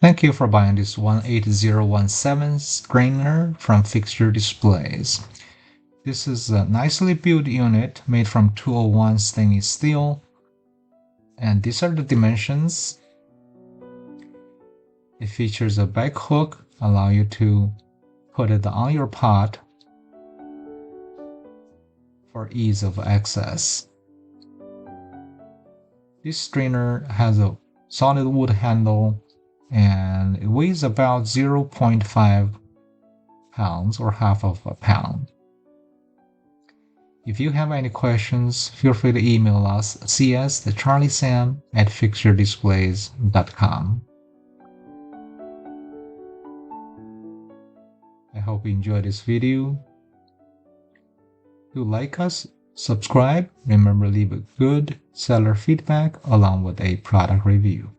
Thank you for buying this 18017 strainer from Fixture Displays. This is a nicely built unit made from 201 stainless steel. And these are the dimensions. It features a back hook, allow you to put it on your pot for ease of access. This strainer has a solid wood handle and it weighs about 0.5 pounds or half of a pound. If you have any questions, feel free to email us cs@fixturedisplays.com. I hope you enjoyed this video. If you like us, subscribe. Remember, leave a good seller feedback along with a product review.